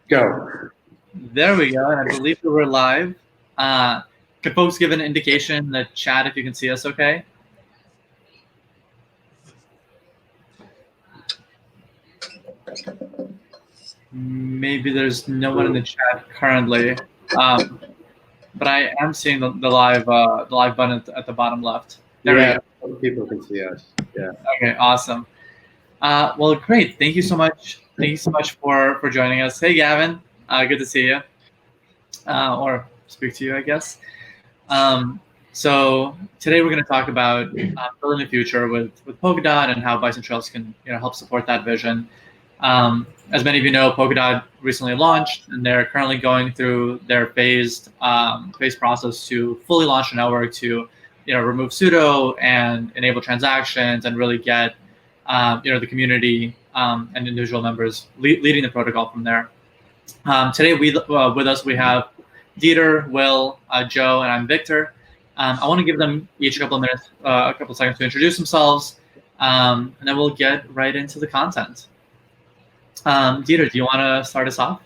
Go. There we go. And I believe that we're live. Can folks give an indication in the chat if you can see us okay? Maybe there's no one in the chat currently, but I am seeing the live button at the bottom left. There we go. People can see us. Yeah. Okay, awesome. Well, great. Thank you so much. Thank you so much for joining us. Hey, Gavin. Good to see you, or speak to you, I guess. So today we're going to talk about building the future with Polkadot and how Bison Trails can help support that vision. As many of you know, Polkadot recently launched, and they're currently going through their phased process to fully launch the network to remove pseudo and enable transactions and really get the community and individual members leading the protocol from there. Today with us we have Dieter, Will, Joe, and I'm Victor. I want to give them each a couple of minutes, a couple of seconds to introduce themselves, and then we'll get right into the content. Dieter, do you want to start us off?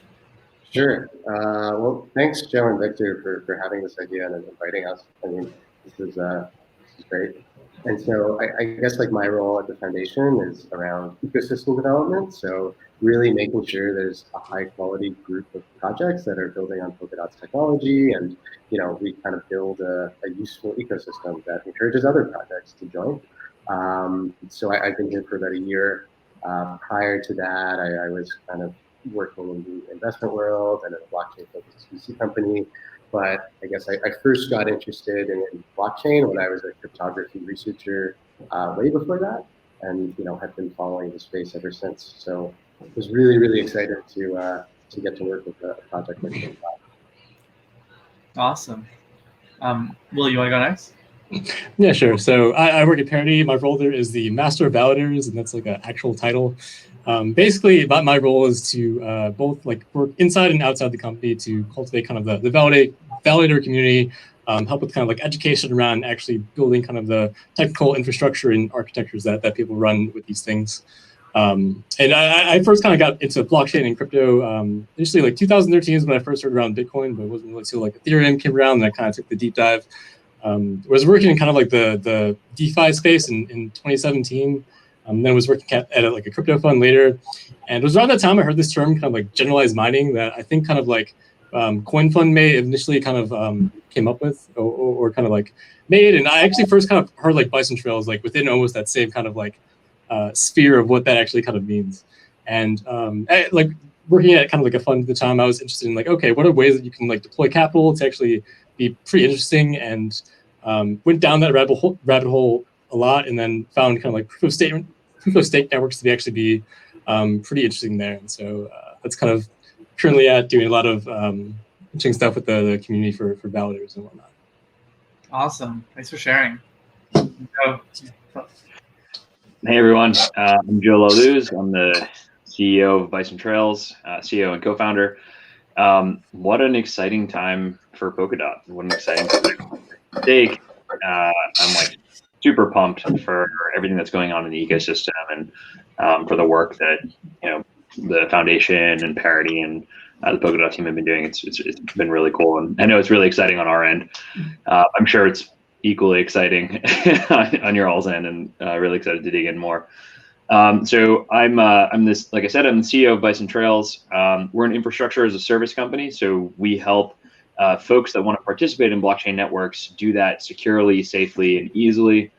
Sure. Well, thanks, Joe and Victor, for having this idea and inviting us. I mean, this is great. And so I guess like my role at the foundation is around ecosystem development. So really making sure there's a high quality group of projects that are building on Polkadot's technology, and we kind of build a useful ecosystem that encourages other projects to join. So I've been here for about a year. Prior to that, I was kind of working in the investment world and at a blockchain-focused VC company. But I guess I first got interested in blockchain when I was a cryptography researcher way before that, and have been following the space ever since. So I was really excited to get to work with a project like that. Awesome. Will, you want to go next? Yeah, sure. So I work at Parity. My role there is the Master of Validators, and that's like an actual title. Basically, my role is to both like work inside and outside the company to cultivate kind of the validator community, help with kind of like education around actually building kind of the technical infrastructure and architectures that people run with these things. And I first kind of got into blockchain and crypto. Initially, like 2013 is when I first started around Bitcoin, but it wasn't really until like Ethereum came around and I kind of took the deep dive. Was working in kind of like the DeFi space in 2017. Then was working at like a crypto fund later. And it was around that time I heard this term kind of like generalized mining that I think kind of like CoinFund may initially kind of came up with or kind of like made. And I actually first kind of heard like Bison Trails like within almost that same kind of like sphere of what that actually kind of means. And like working at kind of like a fund at the time, I was interested in like, okay, what are ways that you can like deploy capital to actually be pretty interesting, and went down that rabbit hole a lot, and then found kind of like proof of stake networks to actually be pretty interesting there. And so that's kind of currently doing a lot of interesting stuff with the community for validators and whatnot. Awesome. Thanks for sharing. Hey everyone, I'm Joe Laluz. I'm the CEO of Bison Trails, CEO and co-founder. What an exciting time for Polkadot. What an exciting stake. I'm like super pumped for everything that's going on in the ecosystem and for the work that the foundation and Parity and the Polkadot team have been doing. It's been really cool, and I know it's really exciting on our end. I'm sure it's equally exciting on your all's end, and really excited to dig in more. So I'm this, like I said, I'm the CEO of Bison Trails. We're an infrastructure as a service company, so we help folks that want to participate in blockchain networks do that securely, safely, and easily.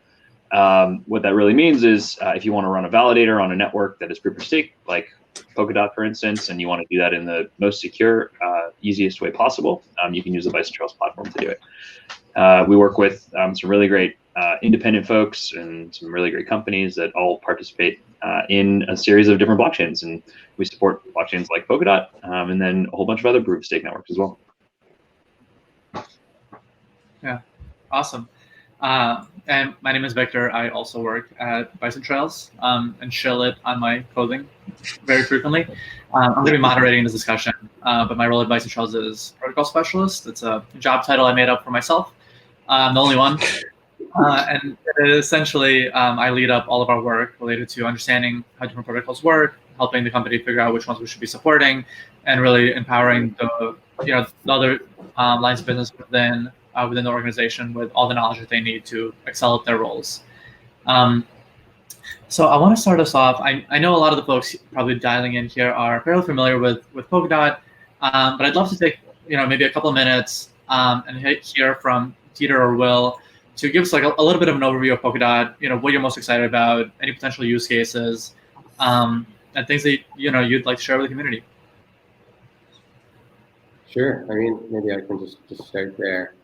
What that really means is if you want to run a validator on a network that is proof of stake, like Polkadot, for instance, and you want to do that in the most secure, easiest way possible, you can use the Bison Trails platform to do it. We work with some really great independent folks and some really great companies that all participate in a series of different blockchains, and we support blockchains like Polkadot and then a whole bunch of other proof of stake networks as well. Yeah, awesome. And my name is Victor. I also work at Bison Trails and shill it on my clothing very frequently. I'm going to be moderating this discussion, but my role at Bison Trails is protocol specialist. It's a job title I made up for myself. I'm the only one. And essentially, I lead up all of our work related to understanding how different protocols work, helping the company figure out which ones we should be supporting, and really empowering the other lines of business within the organization with all the knowledge that they need to excel at their roles. So I want to start us off. I know a lot of the folks probably dialing in here are fairly familiar with Polkadot, but I'd love to take maybe a couple of minutes and hear from Dieter or Will to give us like a little bit of an overview of Polkadot. What you're most excited about, any potential use cases, and things that you'd like to share with the community. Sure. I mean, maybe I can just start there.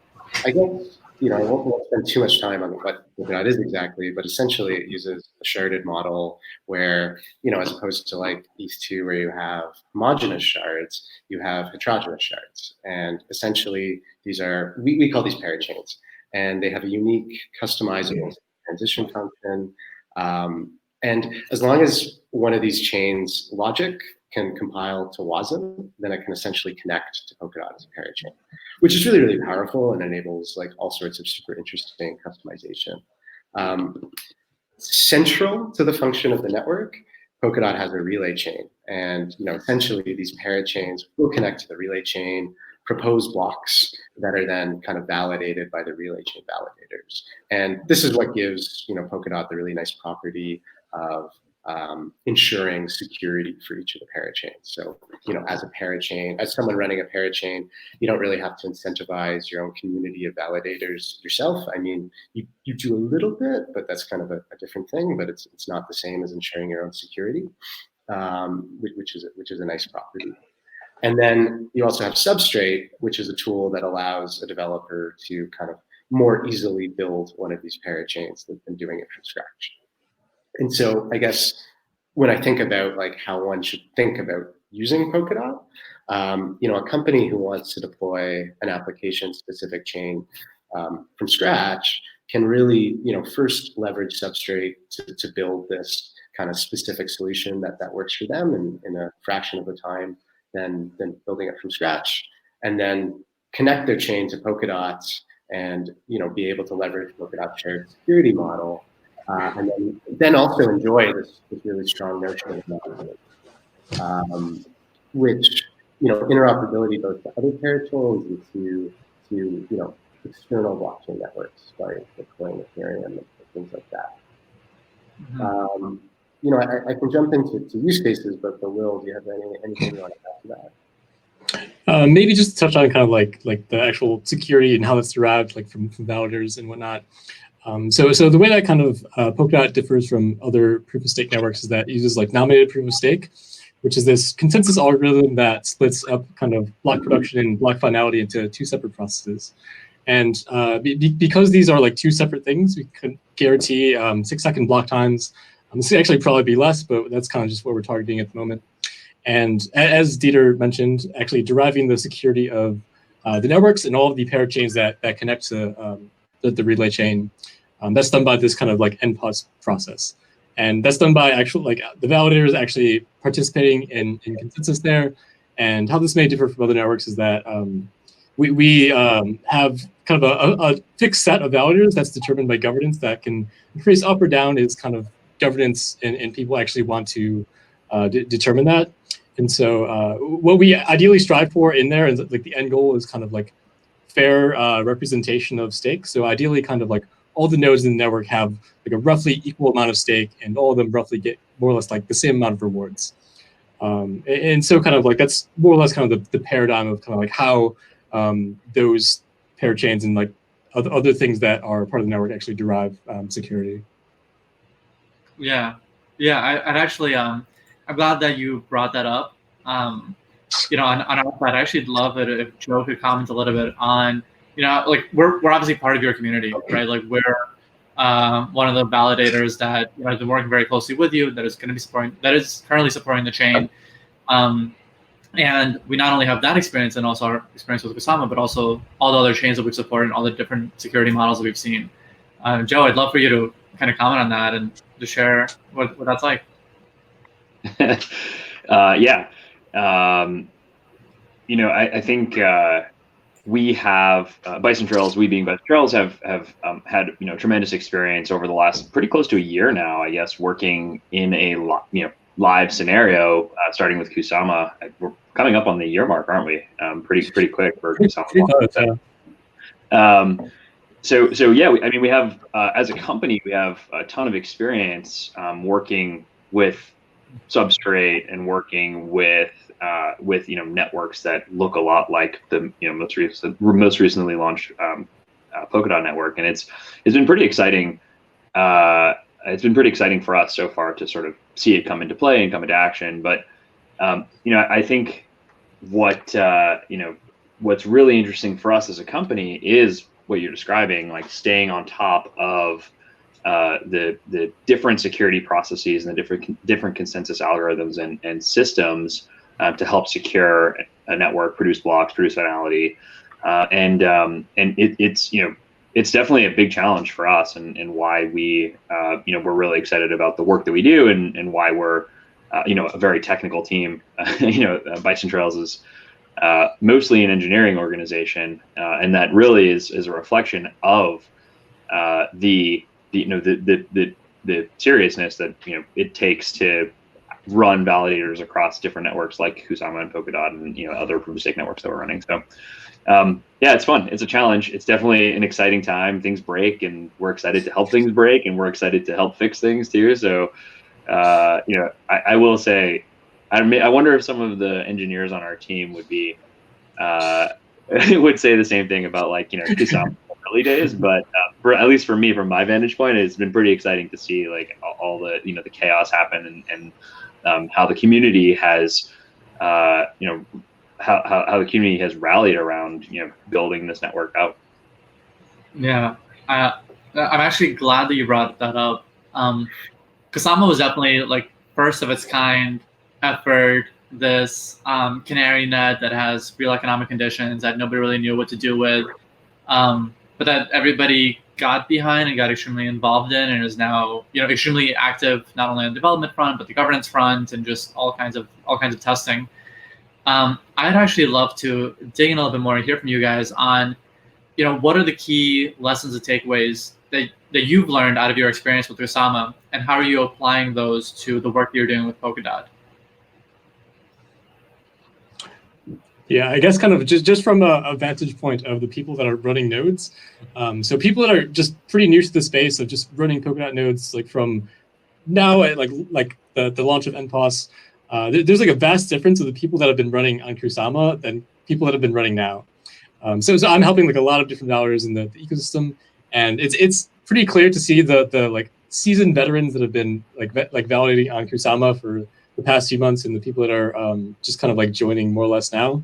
I guess I won't spend too much time on what Polkadot is exactly, but essentially it uses a sharded model where, as opposed to like ETH2 where you have homogeneous shards, you have heterogeneous shards. And essentially these are, we call these parachains, and they have a unique customizable transition function. And as long as one of these chains logic can compile to WASM, then it can essentially connect to Polkadot as a parachain, which is really, really powerful and enables like all sorts of super interesting customization. Central to the function of the network, Polkadot has a relay chain, and essentially these parachains will connect to the relay chain, propose blocks that are then kind of validated by the relay chain validators. And this is what gives Polkadot the really nice property of ensuring security for each of the parachains. So, as a parachain, as someone running a parachain, you don't really have to incentivize your own community of validators yourself. I mean, you do a little bit, but that's kind of a different thing, but it's not the same as ensuring your own security, which is a nice property. And then you also have Substrate, which is a tool that allows a developer to kind of more easily build one of these parachains than doing it from scratch. And so I guess when I think about like how one should think about using Polkadot, a company who wants to deploy an application-specific chain from scratch can really, first leverage Substrate to build this kind of specific solution that works for them in a fraction of the time than building it from scratch, and then connect their chain to Polkadot and be able to leverage Polkadot's shared security model. And then also enjoy this really strong notion of which interoperability both to other parachains and to external blockchain networks like Bitcoin, Ethereum, and things like that. I can jump into use cases, but Will, do you have anything you want to add to that? Maybe just touch on kind of like the actual security and how that's derived like from validators and whatnot. So the way that kind of Polkadot differs from other proof of stake networks is that it uses like nominated proof of stake, which is this consensus algorithm that splits up kind of block production and block finality into two separate processes. And because these are like two separate things, we can guarantee 6-second block times. This would actually probably be less, but that's kind of just what we're targeting at the moment. And as Dieter mentioned, actually deriving the security of the networks and all of the parachains that connect to the relay chain. That's done by this kind of like NPOS process. And that's done by actual like the validators actually participating in consensus there. And how this may differ from other networks is that we have kind of a fixed set of validators that's determined by governance that can increase up or down is kind of governance and people actually want to determine that. And so what we ideally strive for in there is like the end goal is kind of like fair representation of stake. So ideally kind of like all the nodes in the network have like a roughly equal amount of stake and all of them roughly get more or less like the same amount of rewards. And so kind of like that's more or less kind of the paradigm of kind of like how those parachains and like other things that are part of the network actually derive security. Yeah. I'd actually, I'm glad that you brought that up. On our side, I actually love it if Joe could comment a little bit on, like we're obviously part of your community, right? Like we're one of the validators that has been working very closely with you, that is currently supporting the chain. And we not only have that experience and also our experience with Kusama, but also all the other chains that we've supported and all the different security models that we've seen. Joe, I'd love for you to kind of comment on that and to share what that's like. Yeah. I think we have Bison Trails. We being Bison Trails have had tremendous experience over the last pretty close to a year now, I guess, working in a live scenario, starting with Kusama. We're coming up on the year mark, aren't we? Pretty quick for Kusama. So yeah, we have as a company, we have a ton of experience working with Substrate and working with networks that look a lot like the most recently launched Polkadot network, and it's been pretty exciting. It's been pretty exciting for us so far to sort of see it come into play and come into action. But I think what's really interesting for us as a company is what you're describing, like staying on top of the different security processes and the different consensus algorithms and systems to help secure a network, produce blocks, produce finality, and it's definitely a big challenge for us, and why we're really excited about the work that we do, and why we're a very technical team. Bison Trails is mostly an engineering organization, and that really is a reflection of the seriousness that it takes to run validators across different networks like Kusama and Polkadot and other proof of stake networks that we're running. So yeah, it's fun. It's a challenge. It's definitely an exciting time. Things break, and we're excited to help things break, and we're excited to help fix things too. So I will say, I wonder if some of the engineers on our team would be would say the same thing about Kusama early days, but at least for me, from my vantage point, it's been pretty exciting to see all the the chaos happen, and how the community has how the community has rallied around building this network out. Yeah, I'm actually glad that you brought that up. Kusama was definitely first of its kind effort. This canary net that has real economic conditions that nobody really knew what to do with, but that everybody got behind and got extremely involved in, and is now extremely active not only on the development front but the governance front, and just all kinds of testing. I'd actually love to dig in a little bit more and hear from you guys on what are the key lessons and takeaways that you've learned out of your experience with Kusama, and how are you applying those to the work you're doing with Polkadot? Yeah, I guess kind of just from a vantage point of the people that are running nodes. So people that are just pretty new to the space of just running Polkadot nodes, from now at the launch of NPOS, there's a vast difference of the people that have been running on Kusama than people that have been running now. So I'm helping a lot of different validators in the ecosystem, and it's pretty clear to see the seasoned veterans that have been validating on Kusama for the past few months, and the people that are just kind of joining more or less now.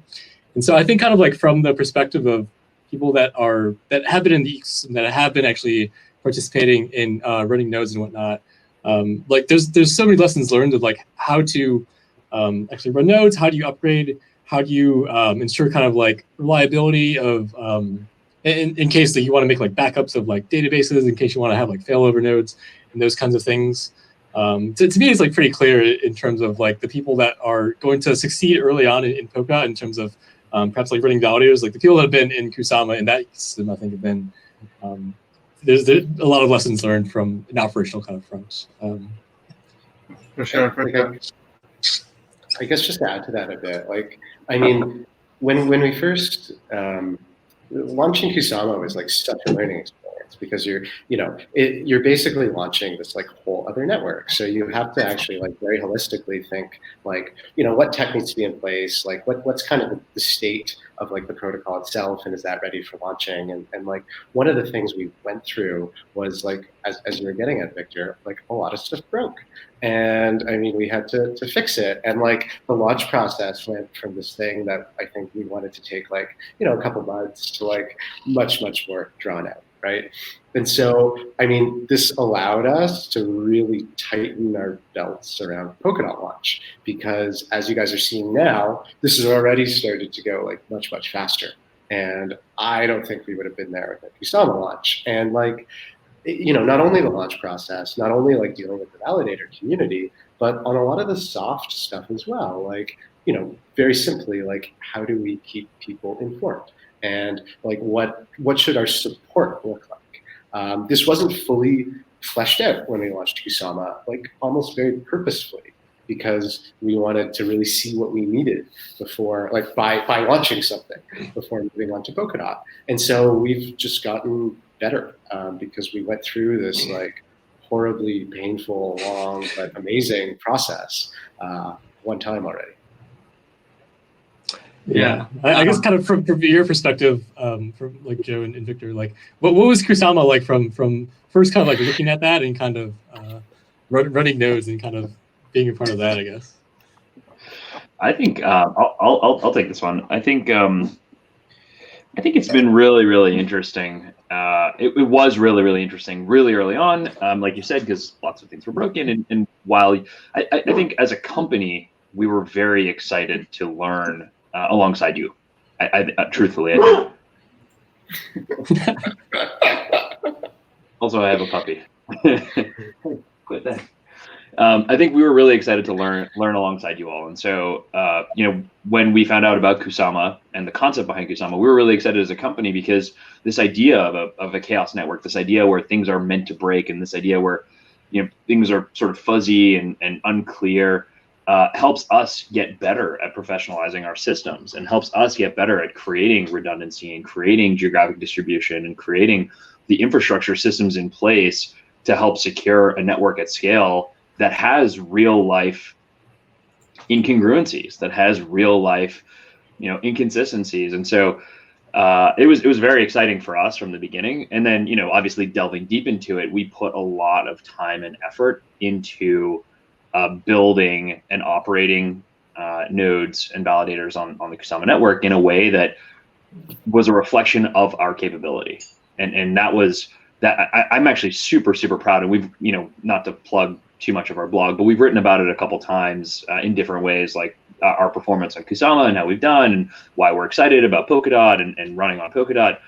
And so I think kind of from the perspective of people that have been in the ecosystem, that have been actually participating in running nodes and whatnot, there's so many lessons learned of how to actually run nodes, how do you upgrade, how do you ensure kind of reliability of in case that you want to make backups of databases, in case you want to have failover nodes and those kinds of things. To me, it's pretty clear in terms of the people that are going to succeed early on in Polkadot, in terms of perhaps running validators. The people that have been in Kusama in that system, I think, have been there's a lot of lessons learned from an operational kind of front. For sure. I guess just to add to that a bit, I mean, when we first launching Kusama was such a learning experience, because you're basically launching this whole other network. So you have to actually very holistically think what tech needs to be in place, what's kind of the state of the protocol itself, and is that ready for launching? And one of the things we went through was as you were getting at, Victor, a lot of stuff broke. And I mean, we had to fix it. And the launch process went from this thing that I think we wanted to take a couple months to much more drawn out, right? And so, I mean, this allowed us to really tighten our belts around Polkadot launch, because as you guys are seeing now, this has already started to go much faster. And I don't think we would have been there with the Kusama launch. And not only the launch process, not only dealing with the validator community, but on a lot of the soft stuff as well. Very simply, how do we keep people informed? And what should our support look like? This wasn't fully fleshed out when we launched Kusama, almost very purposefully. because we wanted to really see what we needed before, like by launching something before moving on to Polkadot. And so we've just gotten better because we went through this like horribly painful, long, but amazing process one time already. Yeah, I guess kind of from your perspective, from like Joe and Victor, like what was Kusama like from first kind of like looking at that and kind of running nodes and kind of being a part of that, I guess. I think I'll take this one. I think it's been really interesting. It was really interesting really early on, like you said, because lots of things were broken. And while I think as a company, we were very excited to learn alongside you. I truthfully. Also, I have a puppy. Quit that. I think we were really excited to learn alongside you all. And so, when we found out about Kusama and the concept behind Kusama, we were really excited as a company because this idea of a chaos network, this idea where things are meant to break, and this idea where, things are sort of fuzzy and unclear, helps us get better at professionalizing our systems and helps us get better at creating redundancy and creating geographic distribution and creating the infrastructure systems in place to help secure a network at scale that has real life incongruencies, that has real life, inconsistencies. And so it was very exciting for us from the beginning. And then, obviously delving deep into it, we put a lot of time and effort into building and operating nodes and validators on the Kusama network in a way that was a reflection of our capability. And that was that I'm actually super proud. And we've, not to plug too much of our blog, but we've written about it a couple times in different ways, like our performance on Kusama and how we've done and why we're excited about Polkadot and running on Polkadot,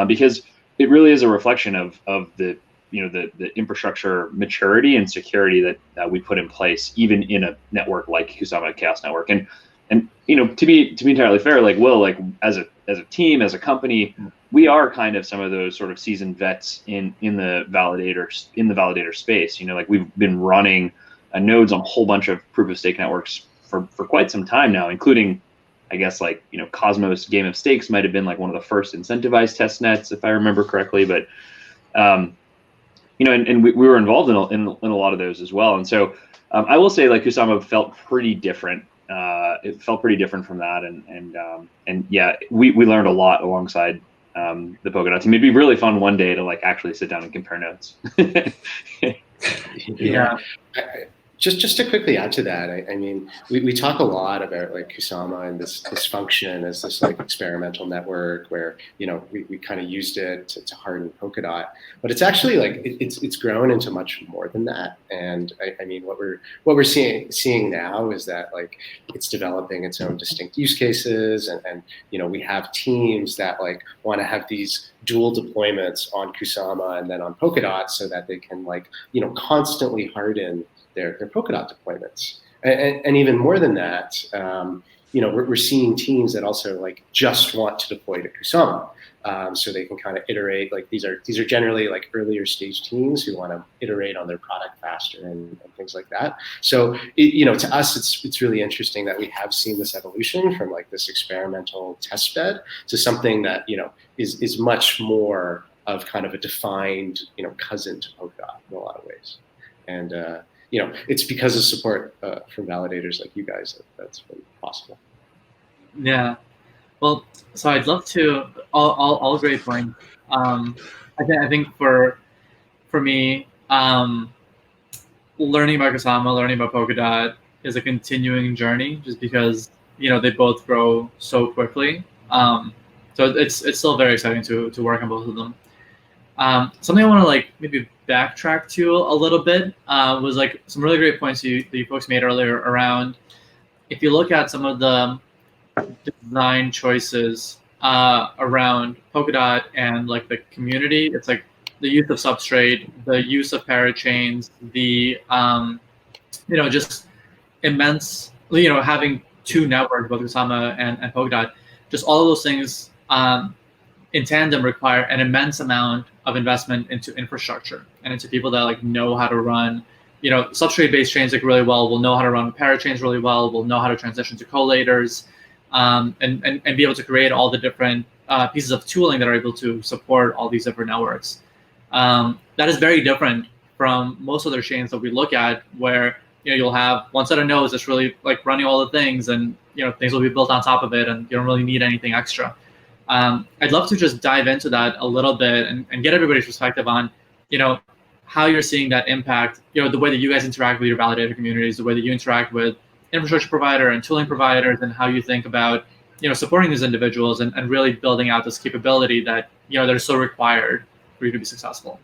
because it really is a reflection of the the infrastructure maturity and security that we put in place, even in a network like Kusama Chaos Network. And to be entirely fair, like Will, like as a team, as a company, we are kind of some of those sort of seasoned vets in the validator space. Like we've been running nodes on a whole bunch of proof of stake networks for quite some time now, including, I guess, like Cosmos Game of Stakes might have been like one of the first incentivized test nets, if I remember correctly. But and we were involved in a lot of those as well. And so I will say, like, Kusama felt pretty different. It felt pretty different from that. And yeah, we learned a lot alongside the Polkadot team. It'd be really fun one day to like actually sit down and compare notes. Yeah. Just to quickly add to that, I mean, we talk a lot about like Kusama and this function as this like experimental network where we kind of used it to harden Polkadot, but it's actually like it's grown into much more than that. And I mean, what we're seeing now is that like it's developing its own distinct use cases, and we have teams that like want to have these dual deployments on Kusama and then on Polkadot so that they can like constantly harden their Polkadot deployments. And even more than that, we're seeing teams that also like just want to deploy to Kusama, so they can kind of iterate. Like these are generally like earlier stage teams who want to iterate on their product faster and things like that. So to us, it's really interesting that we have seen this evolution from like this experimental test bed to something that is much more of kind of a defined cousin to Polkadot in a lot of ways. And it's because of support from validators like you guys that's been possible. Yeah. Well, so I'd love to all great points. I think for me, learning about Kusama, learning about Polkadot is a continuing journey, just because they both grow so quickly. So it's still very exciting to work on both of them. Something I want to like maybe backtrack to a little bit was like some really great points that you folks made earlier around, if you look at some of the design choices around Polkadot and like the community, it's like the use of Substrate, the use of parachains, the just immense, having two networks, both Kusama and Polkadot, just all of those things in tandem require an immense amount of investment into infrastructure and into people that like know how to run substrate-based chains like really well, will know how to run parachains really well, will know how to transition to collators, and be able to create all the different pieces of tooling that are able to support all these different networks. That is very different from most other chains that we look at, where you'll have one set of nodes that's really like running all the things, and things will be built on top of it, and you don't really need anything extra. I'd love to just dive into that a little bit and get everybody's perspective on, how you're seeing that impact, the way that you guys interact with your validator communities, the way that you interact with infrastructure provider and tooling providers, and how you think about, supporting these individuals and really building out this capability that, that is so required for you to be successful.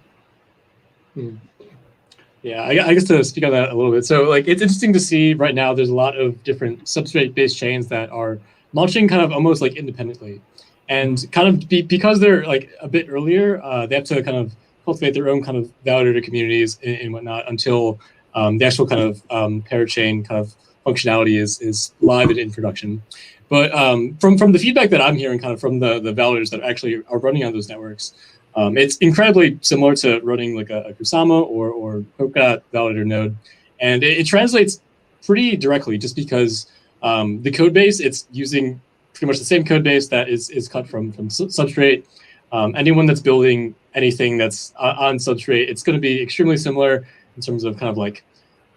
Yeah, I guess to speak on that a little bit. So like, it's interesting to see right now, there's a lot of different substrate-based chains that are launching kind of almost like independently. And kind of because they're like a bit earlier, they have to kind of cultivate their own kind of validator communities and whatnot until the actual kind of parachain kind of functionality is live and in production. But from the feedback that I'm hearing kind of from the validators that actually are running on those networks, it's incredibly similar to running like a Kusama or Polkadot validator node. And it translates pretty directly just because the code base, it's using pretty much the same code base that is cut from Substrate. Anyone that's building anything that's on Substrate, it's going to be extremely similar in terms of kind of like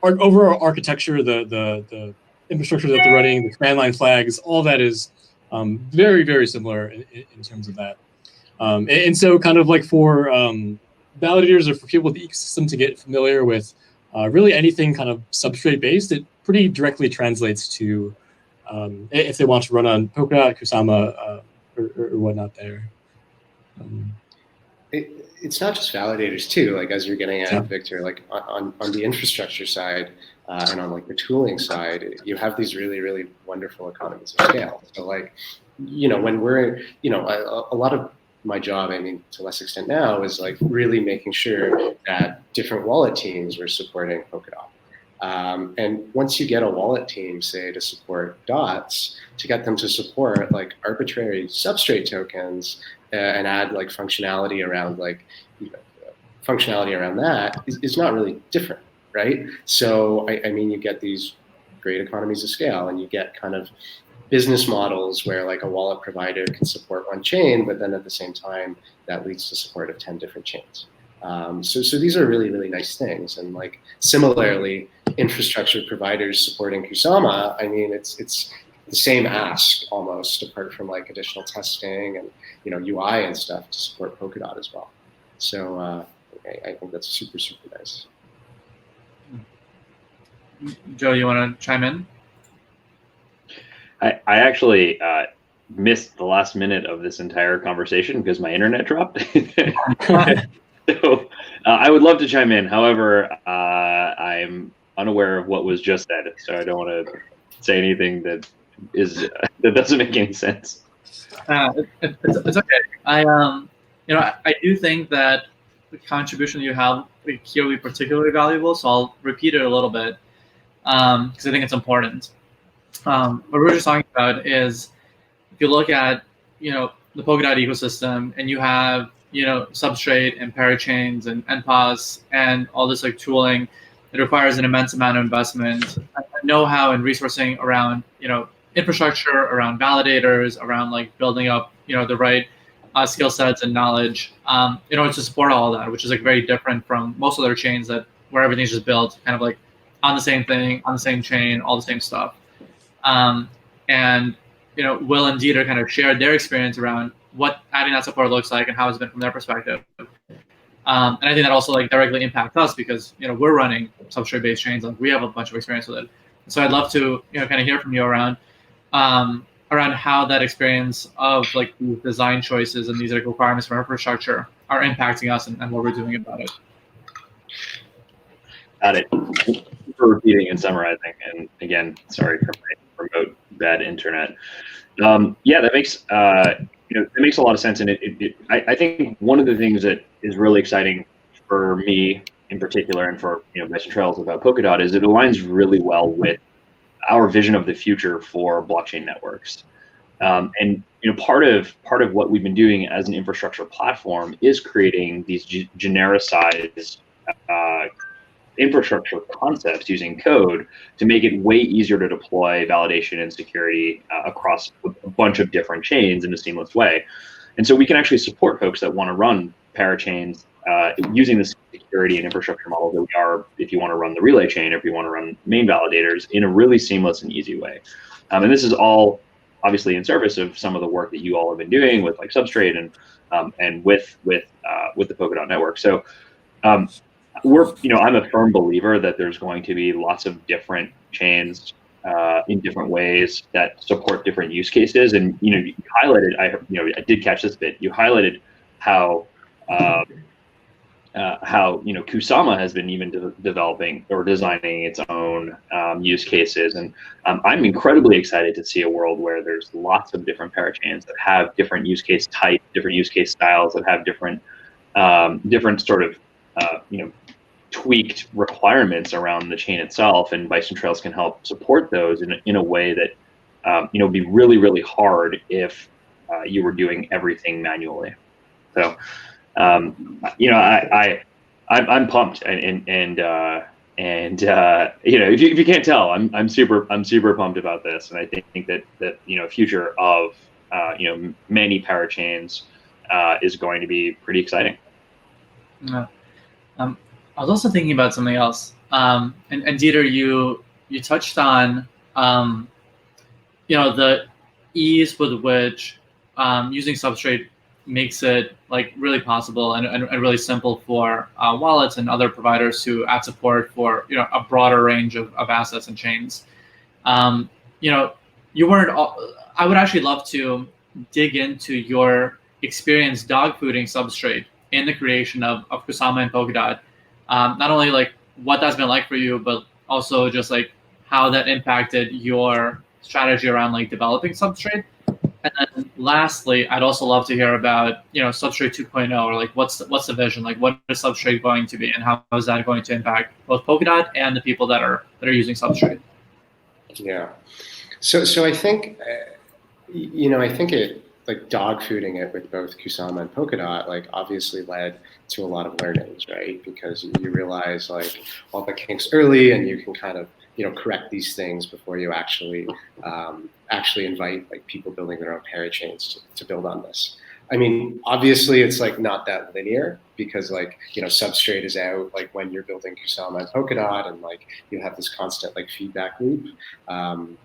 overall architecture, the infrastructure that they're running, the command line flags, all that is very, very similar in terms of that. And so kind of like for validators or for people with the ecosystem to get familiar with really anything kind of Substrate based, it pretty directly translates to if they want to run on Polkadot, Kusama, or whatnot there. It's not just validators too, like as you're getting at, Yeah. Victor, like on the infrastructure side and on like the tooling side, you have these really, really wonderful economies of scale. So like, when we're, a lot of my job, I mean, to less extent now, is like really making sure that different wallet teams were supporting Polkadot. And once you get a wallet team, say, to support dots, to get them to support like arbitrary substrate tokens and add like functionality around like, functionality around that is not really different, right? So, I mean, you get these great economies of scale, and you get kind of business models where like a wallet provider can support one chain, but then at the same time, that leads to support of 10 different chains. So these are really, really nice things. And like similarly, infrastructure providers supporting Kusama, I mean, it's the same ask almost, apart from like additional testing and UI and stuff to support Polkadot as well. So I think that's super, super nice. Joe, you want to chime in? I actually missed the last minute of this entire conversation because my internet dropped. So I would love to chime in. However, I'm unaware of what was just said, so I don't want to say anything that doesn't make any sense. It's okay. I do think that the contribution you have here will be particularly valuable, so I'll repeat it a little bit because I think it's important. What we're just talking about is, if you look at the Polkadot ecosystem, and you have Substrate and parachains and NPOS and all this like tooling, it requires an immense amount of investment, know-how, and resourcing around infrastructure, around validators, around like building up the right skill sets and knowledge in order to support all of that, which is like very different from most other chains where everything's just built kind of like on the same thing, on the same chain, all the same stuff. And Will and Dieter kind of shared their experience around what adding that support looks like and how it's been from their perspective. And I think that also like directly impacts us because we're running substrate-based chains, like we have a bunch of experience with it. So I'd love to kind of hear from you around how that experience of like these design choices and these like requirements for infrastructure are impacting us and what we're doing about it. Got it. For repeating and summarizing, and again, sorry for my remote bad internet. Yeah, that makes it makes a lot of sense, and I think one of the things that is really exciting for me in particular, and for Bison Trails about Polkadot, is it aligns really well with our vision of the future for blockchain networks. And part of what we've been doing as an infrastructure platform is creating these genericized infrastructure concepts using code to make it way easier to deploy validation and security across a bunch of different chains in a seamless way. And so we can actually support folks that want to run parachains using the security and infrastructure model that we are if you want to run the relay chain or if you want to run main validators in a really seamless and easy way. And this is all obviously in service of some of the work that you all have been doing with like Substrate and with the Polkadot network. So I'm a firm believer that there's going to be lots of different chains in different ways that support different use cases. And you highlighted, I did catch this bit. You highlighted how Kusama has been even developing or designing its own use cases. And I'm incredibly excited to see a world where there's lots of different parachains that have different use case types, different use case styles, that have different sort of tweaked requirements around the chain itself, and Bison Trails can help support those in a way that would be really, really hard if you were doing everything manually. So I'm pumped, and if you can't tell, I'm super pumped about this, and I think that future of many parachains is going to be pretty exciting. I was also thinking about something else, and Dieter, you touched on the ease with which using Substrate makes it like really possible and really simple for wallets and other providers to add support for a broader range of assets and chains. You weren't. I would actually love to dig into your experience dogfooding Substrate in the creation of Kusama and Polkadot. Not only like what that's been like for you, but also just like how that impacted your strategy around like developing Substrate. And then lastly, I'd also love to hear about Substrate 2.0, or like what's the vision? Like what is Substrate going to be, and how is that going to impact both Polkadot and the people that are using Substrate? Yeah. So I think I think it, like dogfooding it with both Kusama and Polkadot, like obviously led to a lot of learnings, right? Because you realize like all the kinks early, and you can kind of correct these things before you actually invite like people building their own parachains to build on this. I mean, obviously it's like not that linear, because like Substrate is out like when you're building Kusama and Polkadot, and like you have this constant like feedback loop,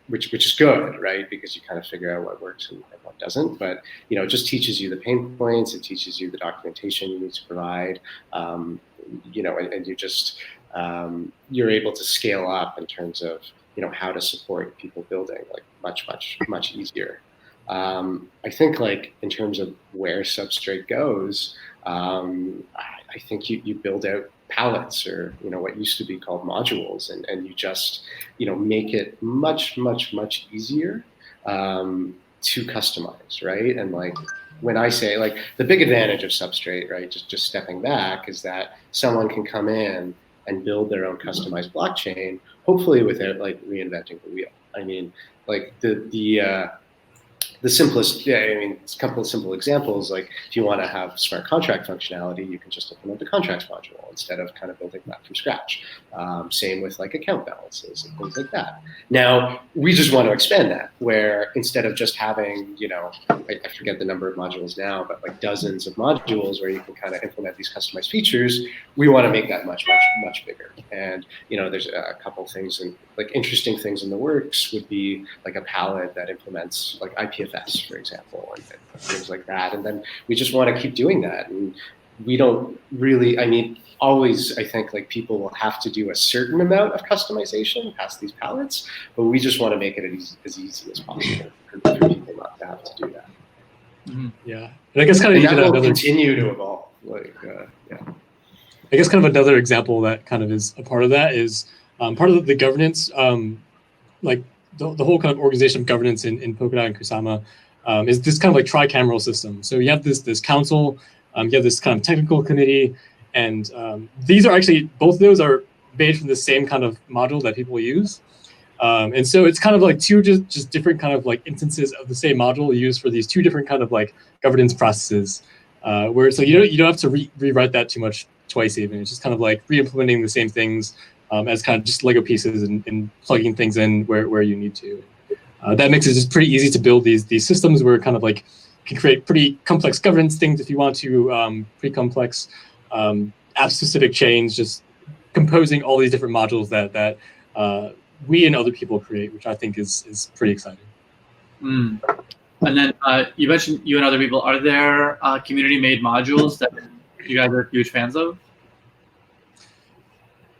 which is good, right? Because you kind of figure out what works and what doesn't. But it just teaches you the pain points. It teaches you the documentation you need to provide, and you just you're able to scale up in terms of how to support people building like much easier. I think like in terms of where Substrate goes, I think you build out palettes, or what used to be called modules, and you just make it much easier to customize, right? And like when I say like the big advantage of Substrate, right, just stepping back, is that someone can come in and build their own customized blockchain, hopefully without like reinventing the wheel. I mean, like the simplest, it's a couple of simple examples. Like if you want to have smart contract functionality, you can just implement the contracts module instead of kind of building that from scratch. Same with like account balances and things like that. Now, we just want to expand that, where instead of just having, I forget the number of modules now, but like dozens of modules where you can kind of implement these customized features, we want to make that much bigger. And, there's a couple things, and like interesting things in the works would be like a palette that implements like IPFS, for example, and things like that. And then we just want to keep doing that. And we don't really, always, I think like people will have to do a certain amount of customization past these palettes, but we just want to make it as easy as possible for people not to have to do that. Mm-hmm. Yeah, and I guess kind of that will continue to evolve. Yeah. I guess kind of another example that kind of is a part of that is part of the governance, like the whole kind of organization of governance in Polkadot and Kusama is this kind of like tricameral system. So you have this council, you have this kind of technical committee, and these are actually, both of those are made from the same kind of module that people use. And so it's kind of like two just different kind of like instances of the same module used for these two different kind of like governance processes, where it's like you don't have to rewrite that too much twice even. It's just kind of like re-implementing the same things as kind of just Lego pieces and plugging things in where you need to. That makes it just pretty easy to build these systems where kind of like you can create pretty complex governance things if you want to, pretty complex app-specific chains, just composing all these different modules that we and other people create, which I think is pretty exciting. Mm. And then you mentioned you and other people. Are there community-made modules that you guys are huge fans of?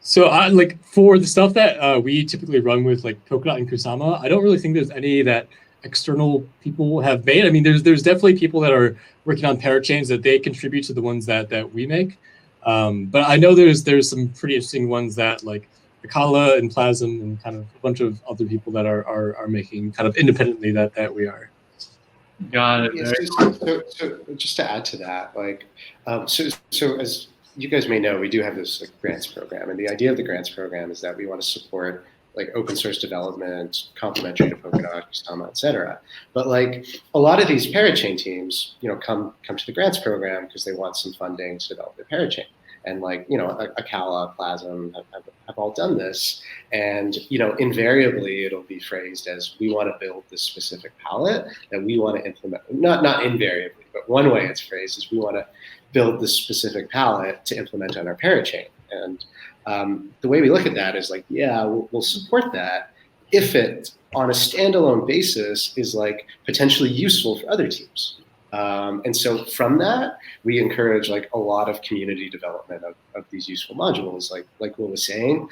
So like for the stuff that we typically run with like Polkadot and Kusama, I don't really think there's any that external people have made. I mean, there's definitely people that are working on parachains that they contribute to the ones that we make. But I know there's some pretty interesting ones that like Akala and Plasm and kind of a bunch of other people that are making kind of independently that we are. Got it. Yes, so just to add to that, like, so as you guys may know, we do have this like grants program, and the idea of the grants program is that we want to support like open source development, complementary to Polkadot, Kusama, et cetera. But like a lot of these parachain teams, come to the grants program because they want some funding to develop their parachain. And like, Akala, Plasm have all done this. And, invariably it'll be phrased as we want to build this specific palette that we want to implement. Not invariably, but one way it's phrased is we want to build this specific palette to implement on our parachain. And the way we look at that is like, yeah, we'll support that if it on a standalone basis is like potentially useful for other teams. And so from that, we encourage like a lot of community development of these useful modules. Like Will was saying,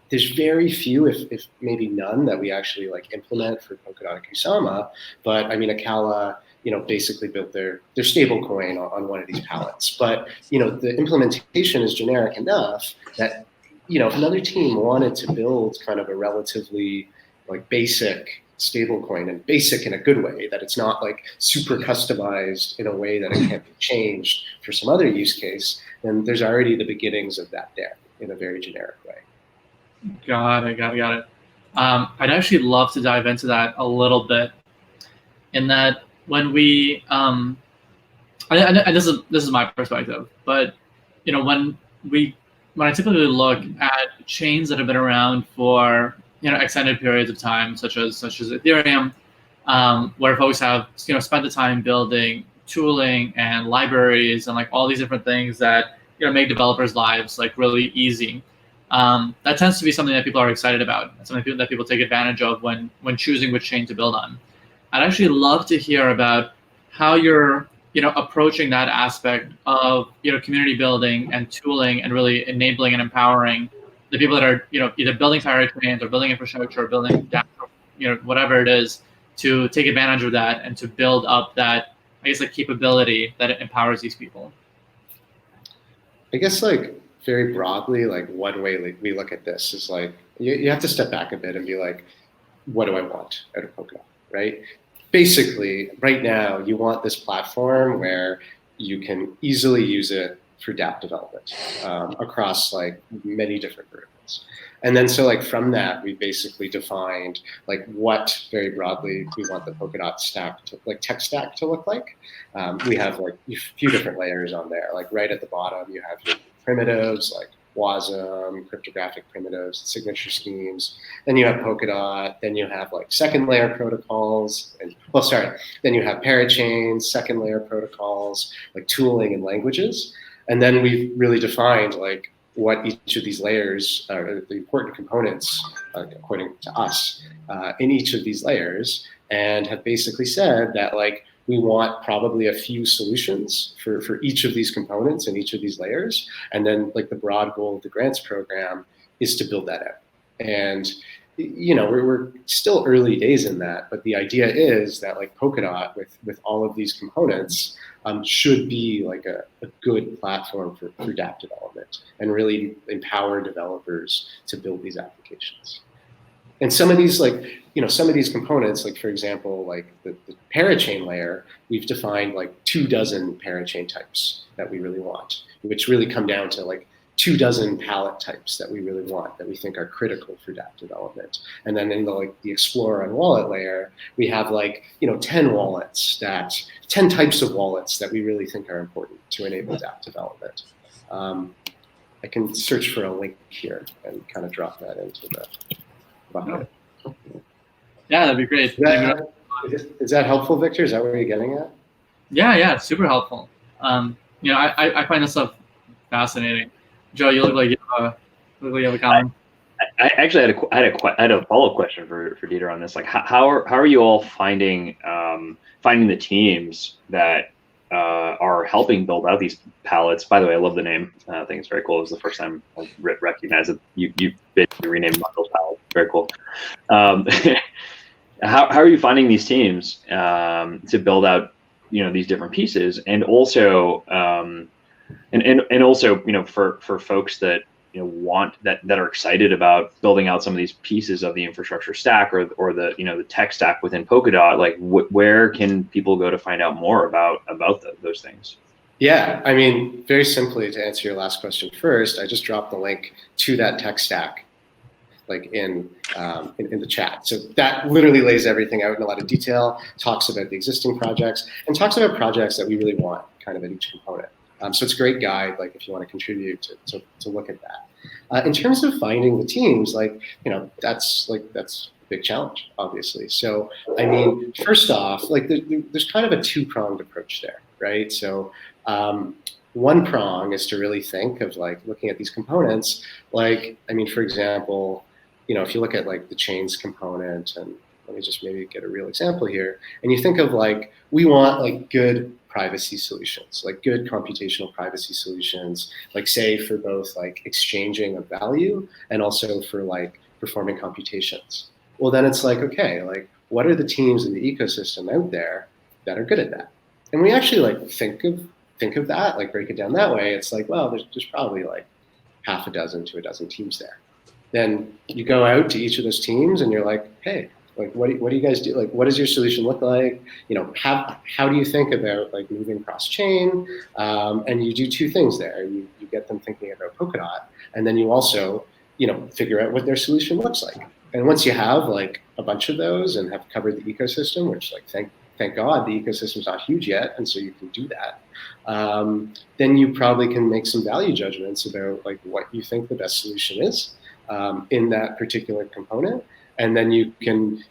there's very few, if maybe none, that we actually like implement for Polkadot and Kusama. But I mean, Akala, basically built their stable coin on one of these palettes. But, the implementation is generic enough that, if another team wanted to build kind of a relatively like basic stablecoin, and basic in a good way, that it's not like super customized in a way that it can't be changed for some other use case, then there's already the beginnings of that there in a very generic way. Got it. I'd actually love to dive into that a little bit. In that, when we, and this is my perspective, but when I typically look at chains that have been around for extended periods of time, such as Ethereum, where folks have spent the time building tooling and libraries and like all these different things that make developers' lives like really easy. That tends to be something that people are excited about. It's something that people take advantage of when choosing which chain to build on. I'd actually love to hear about how you're approaching that aspect of community building and tooling and really enabling and empowering the people that are either building parachains or building infrastructure or building whatever it is, to take advantage of that and to build up that, I guess, like capability that it empowers these people. I guess like very broadly, like one way like, we look at this is like you have to step back a bit and be like, what do I want out of Polkadot, right? Basically, right now you want this platform where you can easily use it for dApp development across like many different verticals. And then so like from that, we basically defined like what very broadly we want the Polkadot stack to like tech stack to look like. We have like a few different layers on there. Like right at the bottom, you have your primitives like WASM, cryptographic primitives, signature schemes. Then you have Polkadot. Then you have like second layer protocols. And then you have parachains, second layer protocols, like tooling and languages. And then we've really defined like what each of these layers are, the important components, according to us, in each of these layers, and have basically said that like we want probably a few solutions for each of these components and each of these layers. And then like the broad goal of the grants program is to build that out. And we're still early days in that, but the idea is that like Polkadot with all of these components should be like a good platform for dApp development and really empower developers to build these applications. And some of these some of these components, like for example, like the parachain layer, we've defined like 24 parachain types that we really want, which really come down to like 24 palette types that we really want, that we think are critical for dApp development. And then in the Explorer and wallet layer, we have 10 types of wallets that we really think are important to enable dApp development. I can search for a link here and kind of drop that into the bucket. Yeah, that'd be great. Is that helpful, Victor? Is that what you're getting at? Yeah, super helpful. I find this stuff fascinating. Joe, you look like you have a comment. I actually had a follow-up question for Dieter on this. Like, how are you all finding the teams that are helping build out these palettes? By the way, I love the name. I think it's very cool. It was the first time I recognized that you basically renamed those palettes. Very cool. How are you finding these teams to build out these different pieces, and also and also for folks that want that are excited about building out some of these pieces of the infrastructure stack or the the tech stack within Polkadot, like where can people go to find out more about those things? Yeah, I mean, very simply, to answer your last question first, I just dropped the link to that tech stack like in the chat. So that literally lays everything out in a lot of detail, talks about the existing projects, and talks about projects that we really want kind of at each component. So it's a great guide, like if you want to contribute to look at that. In terms of finding the teams, that's a big challenge, obviously. So, I mean, first off, like there's kind of a two-pronged approach there, right? So one prong is to really think of like looking at these components, like, I mean, for example, if you look at like the chains component, and let me just maybe get a real example here, and you think of like, we want like good privacy solutions, like good computational privacy solutions, like say for both like exchanging of value and also for like performing computations. Well, then it's like, okay, like what are the teams in the ecosystem out there that are good at that? And we actually like think of that, like break it down that way. It's like, well, there's probably like half a dozen to a dozen teams there. Then you go out to each of those teams and you're like, hey, like what do you guys do? Like, what does your solution look like? How do you think about like moving cross chain? And you do two things there. You get them thinking about Polkadot, and then you also figure out what their solution looks like. And once you have like a bunch of those and have covered the ecosystem, which like thank God the ecosystem's not huge yet, and so you can do that. Then you probably can make some value judgments about like what you think the best solution is in that particular component. And then you can,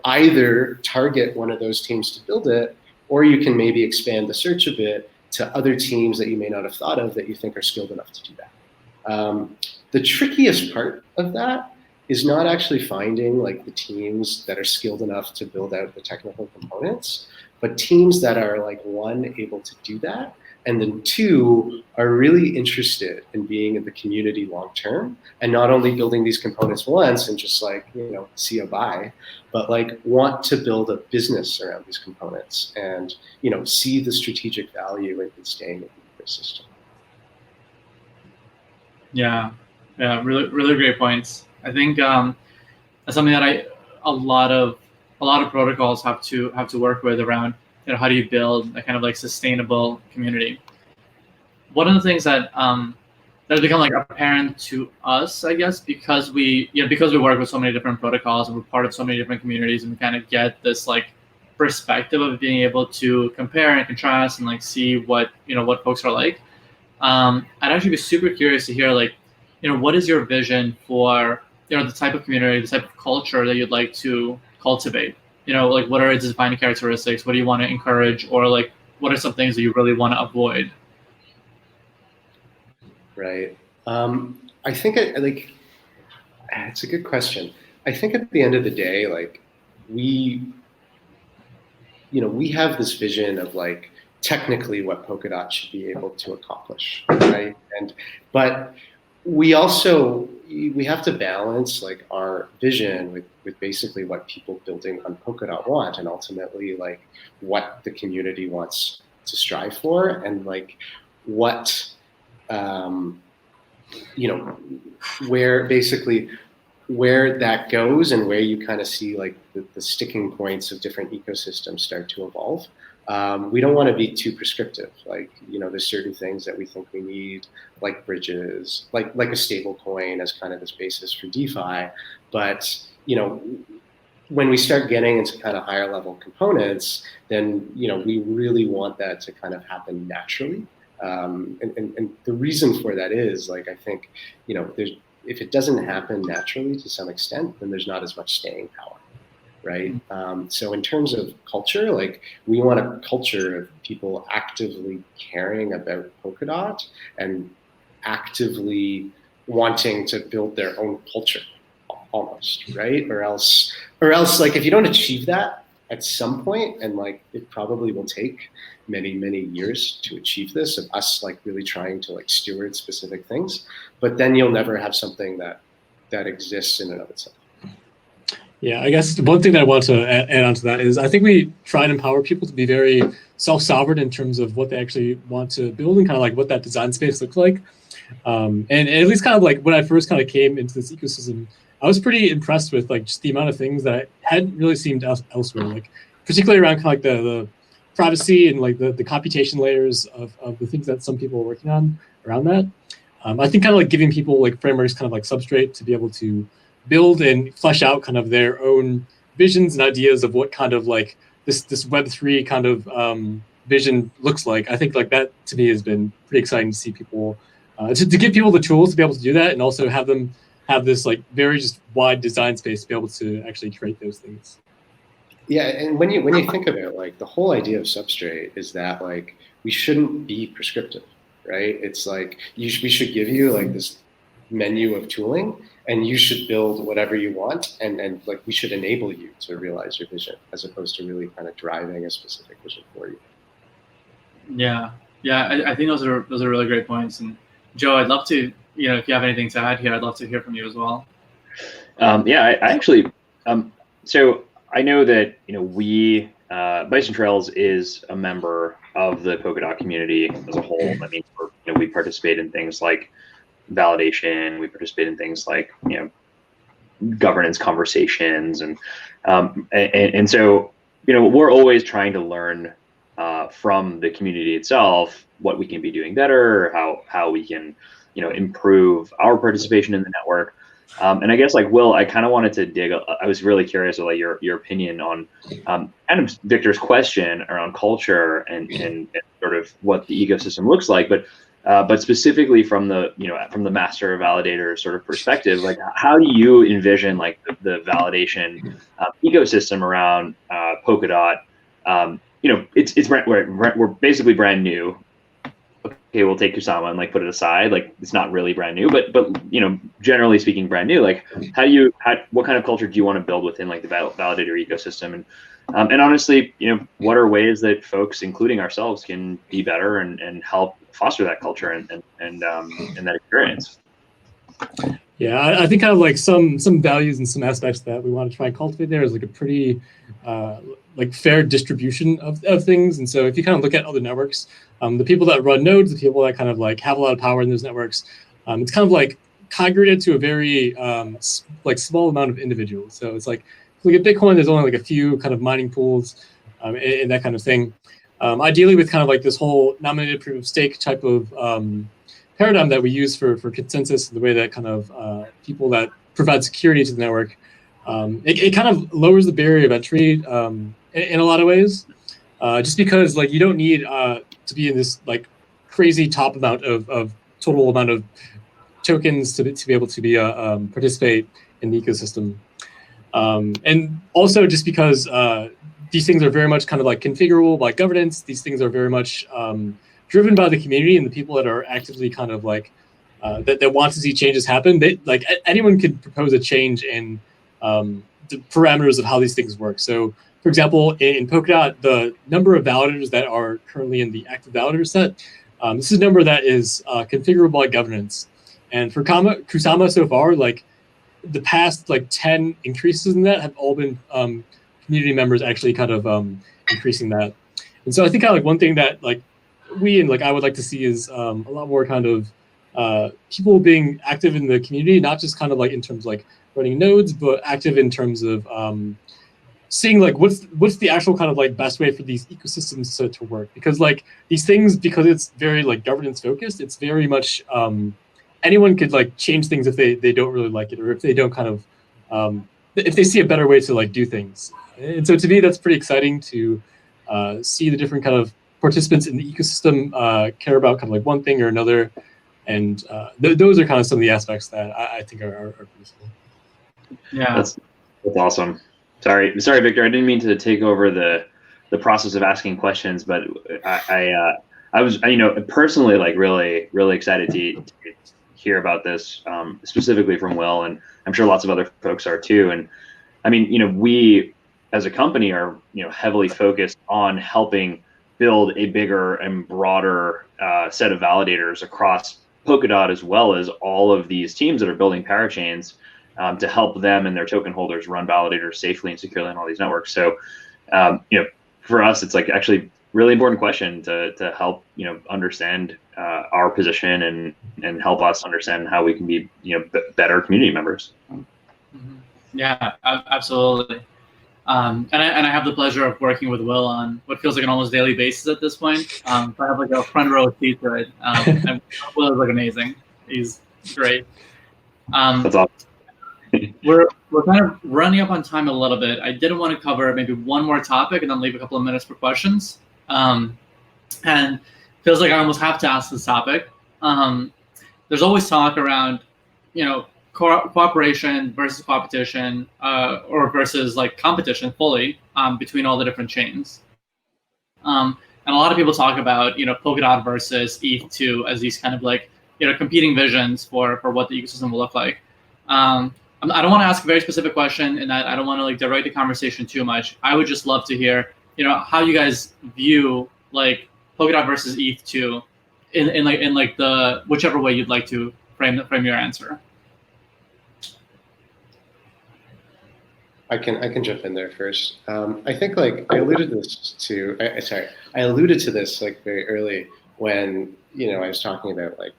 either target one of those teams to build it, or you can maybe expand the search a bit to other teams that you may not have thought of that you think are skilled enough to do that. The trickiest part of that is not actually finding like the teams that are skilled enough to build out the technical components, but teams that are like, one, able to do that, and then two, are really interested in being in the community long term, and not only building these components once and just like, see a buy, but like want to build a business around these components and, see the strategic value in staying in the ecosystem. Yeah, really, really great points. I think that's something that a lot of protocols have to work with around, how do you build a kind of like sustainable community. One of the things that has become like apparent to us, I guess, because we work with so many different protocols and we're part of so many different communities, and we kind of get this like perspective of being able to compare and contrast and like see what folks are like. I'd actually be super curious to hear like, what is your vision for the type of community, the type of culture that you'd like to cultivate? Like what are its defining characteristics? What do you want to encourage, or like what are some things that you really want to avoid? Right. I think it's a good question. I think at the end of the day, like we have this vision of like technically what Polkadot should be able to accomplish, right? But we have to balance like our vision with basically what people building on Polkadot want, and ultimately like what the community wants to strive for, and like what where that goes, and where you kind of see like the sticking points of different ecosystems start to evolve. We don't want to be too prescriptive. Like, there's certain things that we think we need, like bridges, like a stable coin as kind of this basis for DeFi. But, when we start getting into kind of higher level components, then, we really want that to kind of happen naturally. And the reason for that is, like, I think, if it doesn't happen naturally to some extent, then there's not as much staying power, right? So in terms of culture, like, we want a culture of people actively caring about Polkadot and actively wanting to build their own culture, almost, right? Or else, like, if you don't achieve that at some point, and like, it probably will take many, many years to achieve this, of us like really trying to like steward specific things, but then you'll never have something that exists in and of itself. Yeah, I guess one thing that I want to add on to that is I think we try and empower people to be very self-sovereign in terms of what they actually want to build and kind of like what that design space looks like. And at least kind of like when I first kind of came into this ecosystem, I was pretty impressed with like just the amount of things that hadn't really seen elsewhere, like particularly around kind of like the privacy and like the computation layers of the things that some people are working on around that. I think kind of like giving people like frameworks, kind of like Substrate, to be able to build and flesh out kind of their own visions and ideas of what kind of like this Web3 kind of vision looks like. I think like that to me has been pretty exciting to see people, to give people the tools to be able to do that, and also have them have this like very just wide design space to be able to actually create those things. Yeah, and when you think of it, like, the whole idea of Substrate is that like we shouldn't be prescriptive, right? It's like we should give you like this menu of tooling, and you should build whatever you want, and like we should enable you to realize your vision, as opposed to really kind of driving a specific vision for you. Yeah, I think those are really great points. And Joe, I'd love to, if you have anything to add here, I'd love to hear from you as well. Yeah, I actually, so I know that we Bison Trails is a member of the Polkadot community as a whole. I mean, we participate in things like validation. We participate in things like governance conversations, and so we're always trying to learn from the community itself what we can be doing better, or how we can improve our participation in the network. And I guess, like, Will, I kind of wanted to dig. I was really curious about your opinion on kind of Victor's question around culture and sort of what the ecosystem looks like, but specifically from the master validator sort of perspective, like, how do you envision like the validation ecosystem around Polkadot? We're basically brand new. Okay, we'll take Kusama and like put it aside. Like, it's not really brand new, but generally speaking, brand new. Like, what kind of culture do you want to build within like the validator ecosystem? And honestly, what are ways that folks, including ourselves, can be better and help foster that culture and that experience? Yeah, I think kind of like some values and some aspects that we want to try and cultivate there is like a pretty like fair distribution of things. And so if you kind of look at other networks, the people that run nodes, the people that kind of like have a lot of power in those networks, it's kind of like congregated to a very like small amount of individuals. So it's like, look at Bitcoin, there's only like a few kind of mining pools and that kind of thing. Ideally, with kind of like this whole nominated proof of stake type of paradigm that we use for consensus, the way that kind of people that provide security to the network, it kind of lowers the barrier of entry in a lot of ways, just because like you don't need to be in this like crazy top amount of total amount of tokens to be able to be participate in the ecosystem, and also just because these things are very much kind of like configurable by governance. These things are very much driven by the community and the people that are actively kind of like that want to see changes happen. Like anyone could propose a change in the parameters of how these things work. So, for example, in Polkadot, the number of validators that are currently in the active validator set, this is a number that is configurable by governance. And for Kusama so far, like the past like 10 increases in that have all been community members actually kind of increasing that. And so I think kind of like one thing that like we and like I would like to see is a lot more kind of people being active in the community, not just kind of like in terms of like running nodes, but active in terms of seeing like what's the actual kind of like best way for these ecosystems to work. Because like these things, because it's very like governance focused, it's very much anyone could like change things if they don't really like it, or if they don't kind of if they see a better way to like do things. And so to me, that's pretty exciting to see the different kind of participants in the ecosystem care about kind of like one thing or another, and those are kind of some of the aspects that I think are useful. Yeah, that's awesome. Sorry, Victor. I didn't mean to take over the process of asking questions, but I was, personally like really excited to hear about this, specifically from Will, and I'm sure lots of other folks are too. And I mean, we as a company are, heavily focused on helping build a bigger and broader set of validators across Polkadot, as well as all of these teams that are building parachains to help them and their token holders run validators safely and securely on all these networks. So, for us, it's like actually really important question to help, understand our position and help us understand how we can be, better community members. Yeah, absolutely. And I have the pleasure of working with Will on what feels like an almost daily basis at this point. So I have like a front row seat to it. And Will is like amazing. He's great. That's awesome. We're kind of running up on time a little bit. I didn't want to cover maybe one more topic and then leave a couple of minutes for questions. And feels like I almost have to ask this topic. There's always talk around, cooperation versus competition, or versus like competition fully between all the different chains. And a lot of people talk about, Polkadot versus ETH2 as these kind of like, competing visions for what the ecosystem will look like. I don't want to ask a very specific question, and I don't want to like direct the conversation too much. I would just love to hear, how you guys view like Polkadot versus ETH2 in the whichever way you'd like to frame your answer. I can jump in there first. I think like I alluded to this like very early when I was talking about like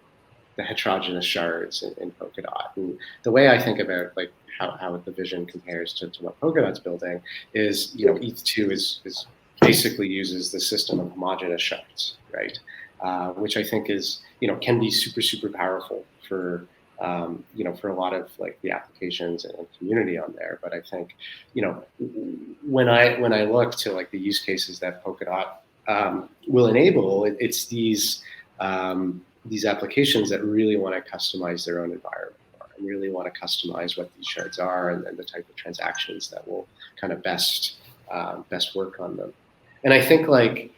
the heterogeneous shards in Polkadot, and the way I think about like how the vision compares to what Polkadot's building is ETH2 is basically uses the system of homogeneous shards, right? Which I think is can be super powerful for for a lot of like the applications and community on there. But I think, when I look to like the use cases that Polkadot will enable, it's these applications that really want to customize their own environment and really want to customize what these shards are and the type of transactions that will kind of best work on them. And I think like,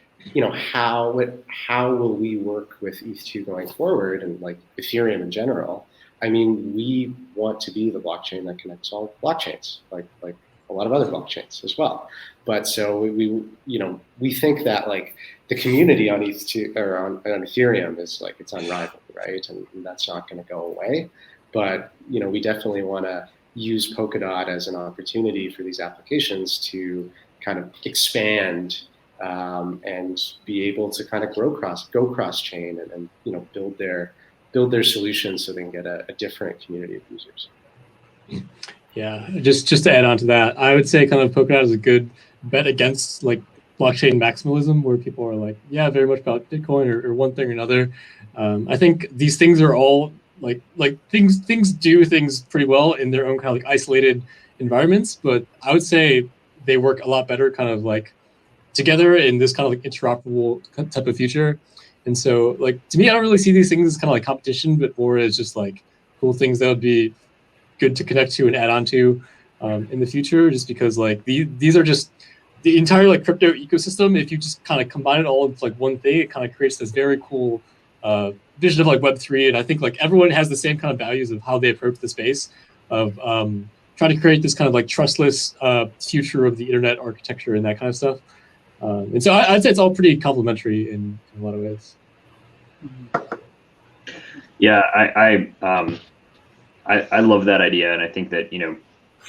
how will we work with ETH2 going forward and like Ethereum in general? I mean, we want to be the blockchain that connects all blockchains, like a lot of other blockchains as well. But so we think that like the community on ETH2 or on Ethereum is like it's unrivaled, right? And that's not going to go away. But we definitely want to use Polkadot as an opportunity for these applications to kind of expand and be able to kind of go cross chain and build their solutions so they can get a different community of users. Yeah, just to add on to that, I would say kind of Polkadot is a good bet against like blockchain maximalism, where people are like, yeah, very much about Bitcoin or one thing or another. I think these things are all like things do things pretty well in their own kind of like isolated environments, but I would say they work a lot better kind of like together in this kind of like interoperable type of future. And so like to me, I don't really see these things as kind of like competition, but more as just like cool things that would be good to connect to and add on to in the future, just because like these are just the entire like crypto ecosystem. If you just kind of combine it all into like one thing, it kind of creates this very cool vision of like Web3. And I think like everyone has the same kind of values of how they approach the space of trying to create this kind of like trustless future of the internet architecture and that kind of stuff. And so I'd say it's all pretty complementary in a lot of ways. Yeah, I love that idea, and I think that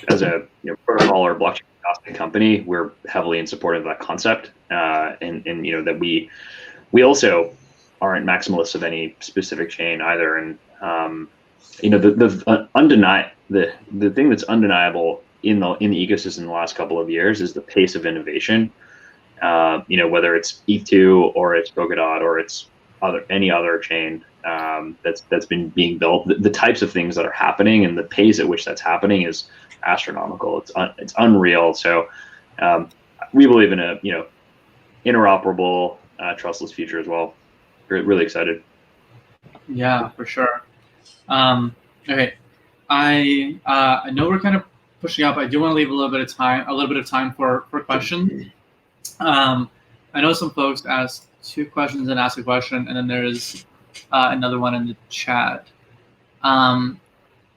as a protocol or blockchain agnostic company, we're heavily in support of that concept, and that we also aren't maximalists of any specific chain either. And the thing that's undeniable in the ecosystem in the last couple of years is the pace of innovation. Whether it's ETH2 or it's Polkadot or it's any other chain that's been being built, the types of things that are happening and the pace at which that's happening is astronomical. It's unreal. So we believe in a interoperable, trustless future as well. Really excited. Yeah, for sure. Okay, I know we're kind of pushing up. I do want to leave a little bit of time for questions. I know some folks asked 2 questions and asked a question, and then there's another one in the chat.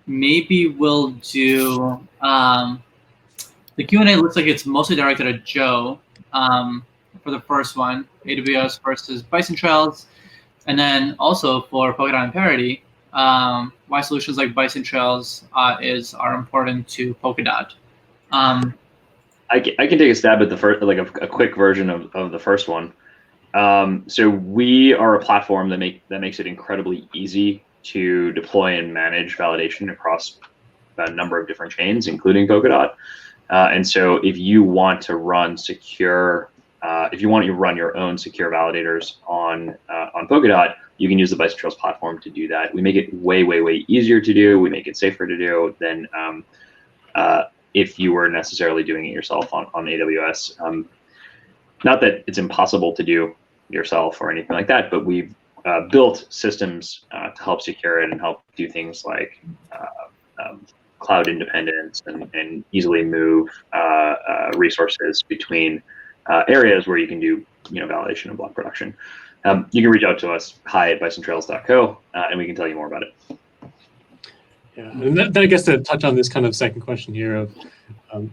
Maybe we'll do the Q&A. Looks like it's mostly directed at Joe for the first one, AWS versus Bison Trails, and then also for Polkadot and Parity, why solutions like Bison Trails are important to Polkadot. I can take a stab at the first, like a quick version of the first one. So we are a platform that makes it incredibly easy to deploy and manage validation across a number of different chains, including Polkadot. And so if you want to run your own secure validators on Polkadot, you can use the Bison Trails platform to do that. We make it way, way, way easier to do. We make it safer to do than if you were necessarily doing it yourself on AWS. Not that it's impossible to do yourself or anything like that, but we've built systems to help secure it and help do things like cloud independence and easily move resources between areas where you can do validation and block production. You can reach out to us, hi@bisontrails.co, and we can tell you more about it. Yeah, and then I guess to touch on this kind of second question here of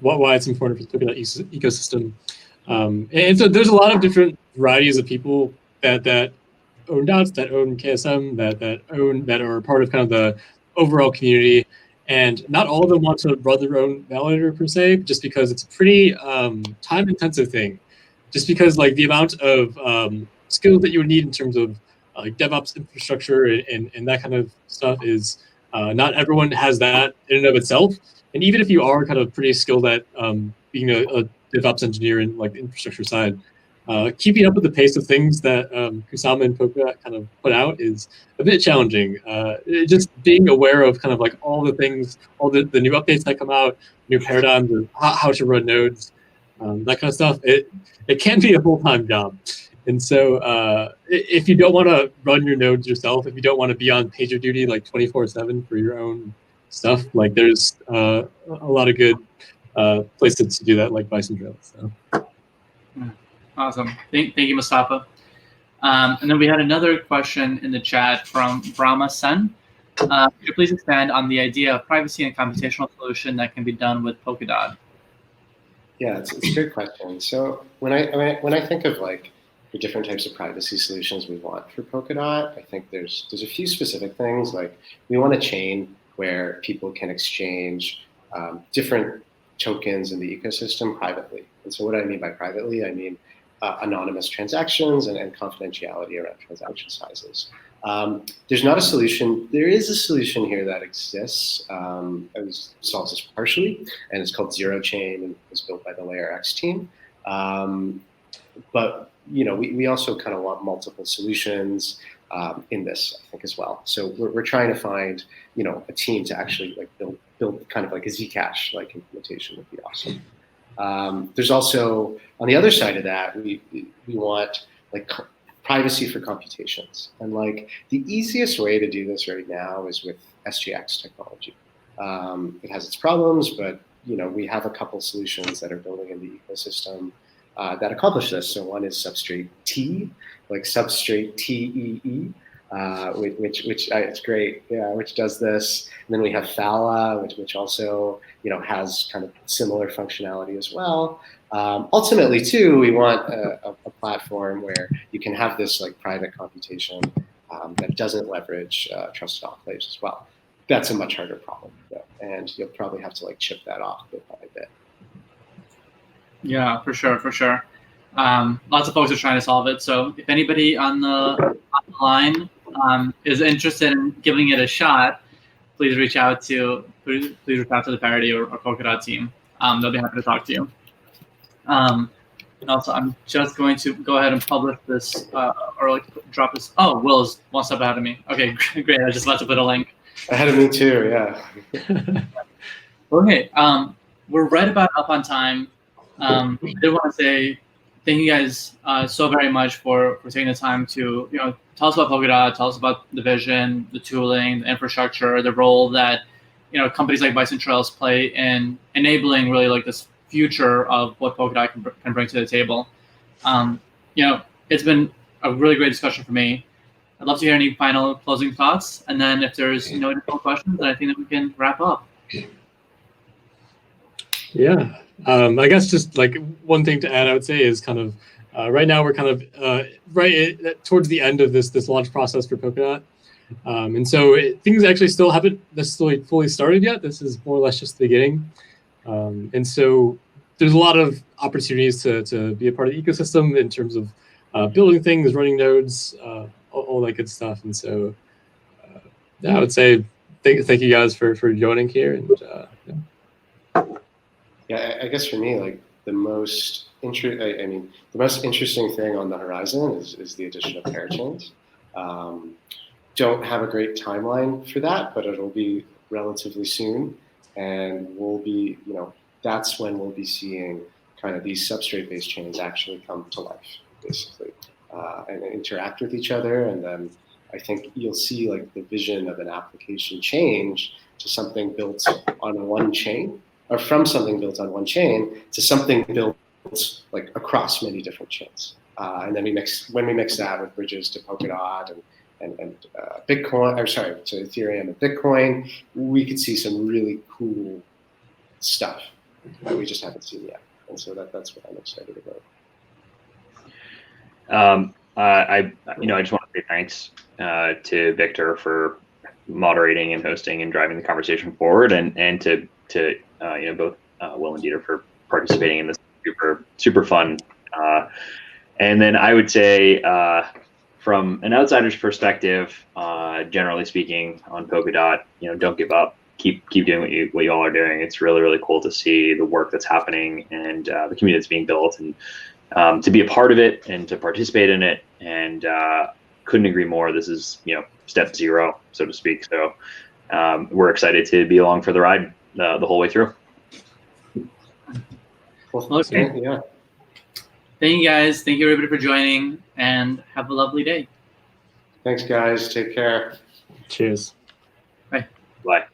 why it's important for the Polkadot ecosystem. And so there's a lot of different varieties of people that own dots, that own KSM, that are part of kind of the overall community. And not all of them want to run their own validator per se, just because it's a pretty time-intensive thing. Just because like the amount of skills that you would need in terms of like DevOps infrastructure and that kind of stuff is not everyone has that in and of itself. And even if you are kind of pretty skilled at being a DevOps engineer in like the infrastructure side, keeping up with the pace of things that Kusama and Polkadot kind of put out is a bit challenging. Just being aware of kind of like all the things, all the new updates that come out, new paradigms of how to run nodes, that kind of stuff, it can be a full-time job. And so if you don't want to run your nodes yourself, if you don't want to be on PagerDuty like 24/7 for your own stuff, like there's a lot of good places to do that, like Bison Trails. So. Awesome. Thank you, Mustafa. And then we had another question in the chat from Brahma Sen. Could you please expand on the idea of privacy and computational solution that can be done with Polkadot? Yeah, it's a great question. So when I think of like the different types of privacy solutions we want for Polkadot, I think there's a few specific things. Like we want a chain where people can exchange different tokens in the ecosystem privately. And so what I mean by privately, I mean anonymous transactions and confidentiality around transaction sizes. There's not a solution. There is a solution here that exists. It solves this partially, and it's called Zero Chain, and it was built by the Layer X team. But we also kind of want multiple solutions in this, I think, as well. So we're trying to find a team to actually like build kind of like a Zcash like implementation would be awesome. There's also, on the other side of that, we want like privacy for computations. And like the easiest way to do this right now is with SGX technology. It has its problems, but we have a couple solutions that are building in the ecosystem that accomplish this. So one is Substrate T, like Substrate TEE, which it's great, yeah, which does this. And then we have Phala, which also has kind of similar functionality as well. Ultimately, too, we want a platform where you can have this like private computation that doesn't leverage trusted enclaves as well. That's a much harder problem, though, and you'll probably have to like chip that off bit by bit. Yeah, for sure. Lots of folks are trying to solve it. So if anybody on the line is interested in giving it a shot, please reach out to the Parity or Polkadot team. They'll be happy to talk to you. And also, I'm just going to go ahead and publish this or like drop this. Oh, Will's one step ahead of me. Okay, great. I was just about to put a link. Ahead of me too, yeah. Okay, we're right about up on time. I did want to say thank you guys so very much for taking the time to tell us about Polkadot, tell us about the vision, the tooling, the infrastructure, the role that companies like Bison Trails play in enabling really like this future of what Polkadot can bring to the table. It's been a really great discussion for me. I'd love to hear any final closing thoughts, and then if there's no additional questions, then I think that we can wrap up. Yeah, I guess just like one thing to add, I would say is kind of right now we're kind of towards the end of this launch process for Polkadot. And so things actually still haven't necessarily fully started yet. This is more or less just the beginning. And so there's a lot of opportunities to be a part of the ecosystem in terms of building things, running nodes, all that good stuff. And so, yeah, I would say thank you guys for joining here. And Yeah, I guess for me, like the most interesting thing on the horizon is the addition of parachains. Don't have a great timeline for that, but it'll be relatively soon, and we'll be, that's when we'll be seeing kind of these substrate-based chains actually come to life, basically, and interact with each other. And then I think you'll see like the vision of an application change to something built on one chain, or from something built on one chain to something built like across many different chains. And then when we mix that with bridges to Polkadot and Bitcoin, to Ethereum and Bitcoin, we could see some really cool stuff that we just haven't seen yet. And so that's what I'm excited about. I just want to say thanks to Victor for moderating and hosting and driving the conversation forward, and to both Will and Dieter for participating in this super fun. And then I would say, from an outsider's perspective, generally speaking, on Polkadot, don't give up. Keep doing what you all are doing. It's really cool to see the work that's happening and the community that's being built, and to be a part of it and to participate in it. And couldn't agree more. This is step zero, so to speak. So we're excited to be along for the ride the whole way through. Okay. Yeah. Thank you guys. Thank you everybody for joining, and have a lovely day. Thanks, guys. Take care. cheers. Bye. Bye.